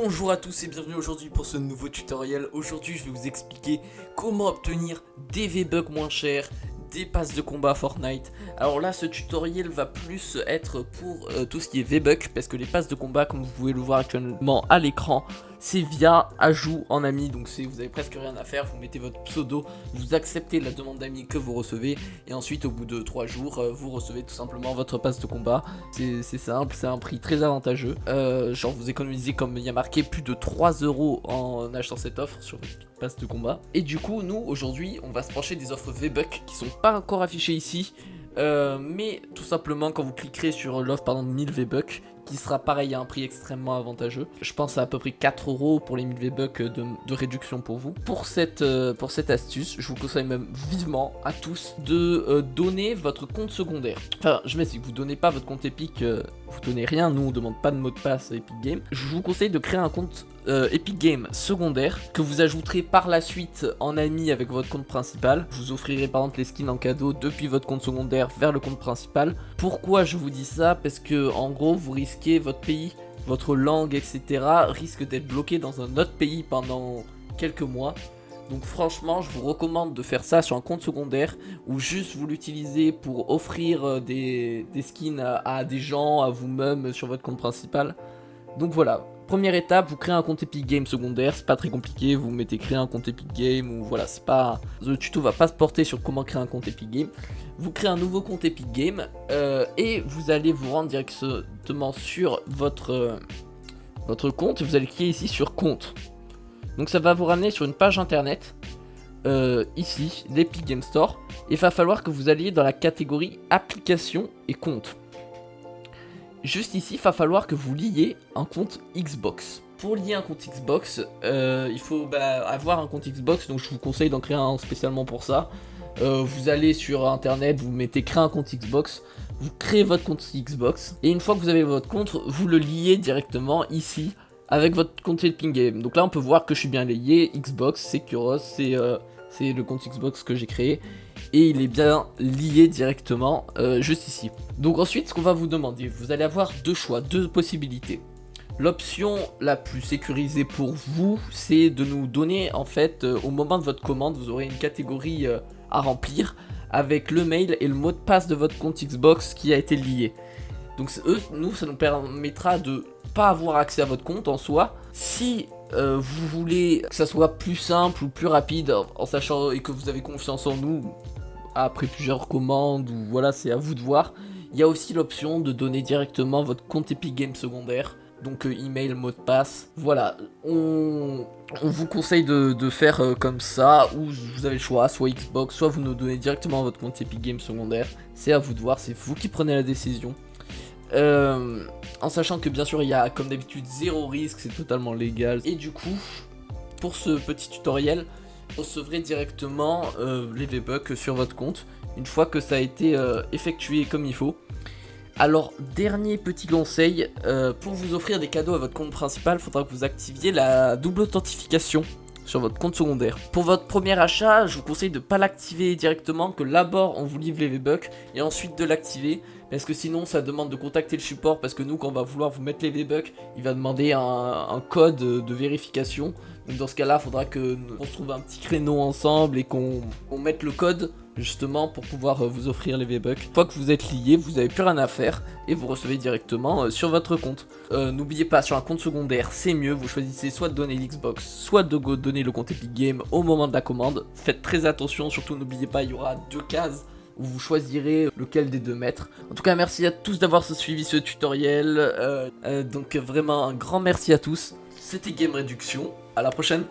Bonjour à tous et bienvenue aujourd'hui pour ce nouveau tutoriel. Aujourd'hui je vais vous expliquer comment obtenir des V-Bucks moins chers, des passes de combat Fortnite. Alors là ce tutoriel va plus être pour tout ce qui est V-Bucks, parce que les passes de combat, comme vous pouvez le voir actuellement à l'écran, c'est via ajout en ami. Donc vous avez presque rien à faire, vous mettez votre pseudo, vous acceptez la demande d'amis que vous recevez, et ensuite au bout de 3 jours vous recevez tout simplement votre passe de combat. C'est simple, c'est un prix très avantageux. Genre vous économisez, comme il y a marqué, plus de 3 € en achetant cette offre sur votre passe de combat. Et du coup nous aujourd'hui on va se pencher des offres V-Bucks qui sont pas encore affichées ici, mais tout simplement quand vous cliquerez sur l'offre par exemple 1000 V-Bucks, qui sera pareil à un prix extrêmement avantageux. Je pense à peu près 4 € pour les 1000 V-Bucks de réduction pour vous. Pour cette astuce, je vous conseille même vivement à tous de donner votre compte secondaire. Enfin, je m'explique, vous donnez pas votre compte Epic, vous donnez rien, nous on demande pas de mot de passe à Epic Games. Je vous conseille de créer un compte Epic Games secondaire que vous ajouterez par la suite en ami avec votre compte principal. Vous offrirez par exemple les skins en cadeau depuis votre compte secondaire vers le compte principal. Pourquoi je vous dis ça? Parce que en gros vous risquez votre pays, votre langue, etc. risque d'être bloqué dans un autre pays pendant quelques mois. Donc franchement je vous recommande de faire ça sur un compte secondaire, ou juste vous l'utilisez pour offrir des skins à des gens, à vous-même sur votre compte principal. Donc voilà, première étape, vous créez un compte Epic Games secondaire, c'est pas très compliqué, vous mettez créer un compte Epic Games, ou voilà, c'est pas... Le tuto va pas se porter sur comment créer un compte Epic Games. Vous créez un nouveau compte Epic Games, et vous allez vous rendre directement sur votre compte, vous allez cliquer ici sur compte. Donc ça va vous ramener sur une page internet, ici, l'Epic Games Store, et il va falloir que vous alliez dans la catégorie applications et comptes. Juste ici, il va falloir que vous liez un compte Xbox. Pour lier un compte Xbox, il faut avoir un compte Xbox, donc je vous conseille d'en créer un spécialement pour ça. Vous allez sur internet, vous mettez créer un compte Xbox, vous créez votre compte Xbox, et une fois que vous avez votre compte, vous le liez directement ici avec votre compte Epic Games. Donc là on peut voir que je suis bien lié, Xbox, c'est Kuros, c'est le compte Xbox que j'ai créé, et il est bien lié directement juste ici. Donc ensuite ce qu'on va vous demander, vous allez avoir deux choix, deux possibilités. L'option la plus sécurisée pour vous, c'est de nous donner en fait au moment de votre commande, vous aurez une catégorie à remplir avec le mail et le mot de passe de votre compte Xbox qui a été lié. Donc nous ça nous permettra de pas avoir accès à votre compte en soi. Si vous voulez que ça soit plus simple ou plus rapide, en sachant et que vous avez confiance en nous après plusieurs commandes, ou voilà, c'est à vous de voir, il y a aussi l'option de donner directement votre compte Epic Games secondaire, donc email, mot de passe. Voilà, on vous conseille de faire comme ça, ou vous avez le choix, soit Xbox, soit vous nous donnez directement votre compte Epic Games secondaire. C'est à vous de voir, c'est vous qui prenez la décision. En sachant que bien sûr il y a comme d'habitude zéro risque, c'est totalement légal. Et du coup, pour ce petit tutoriel, vous recevrez directement les V-Bucks sur votre compte une fois que ça a été effectué comme il faut. Alors dernier petit conseil, pour vous offrir des cadeaux à votre compte principal, il faudra que vous activiez la double authentification sur votre compte secondaire. Pour votre premier achat, je vous conseille de ne pas l'activer directement, que d'abord on vous livre les V-Bucks et ensuite de l'activer, parce que sinon ça demande de contacter le support, parce que nous quand on va vouloir vous mettre les V-Bucks, il va demander un code de vérification. Donc dans ce cas là, il faudra qu'on se trouve un petit créneau ensemble et qu'on mette le code justement pour pouvoir vous offrir les V-Bucks. Une fois que vous êtes lié, vous n'avez plus rien à faire et vous recevez directement sur votre compte. N'oubliez pas, sur un compte secondaire, c'est mieux, vous choisissez soit de donner l'Xbox, soit de donner le compte Epic Games au moment de la commande. Faites très attention, surtout n'oubliez pas, il y aura deux cases où vous choisirez lequel des deux mettre. En tout cas, merci à tous d'avoir suivi ce tutoriel. Donc vraiment un grand merci à tous. C'était Game Réduction, à la prochaine.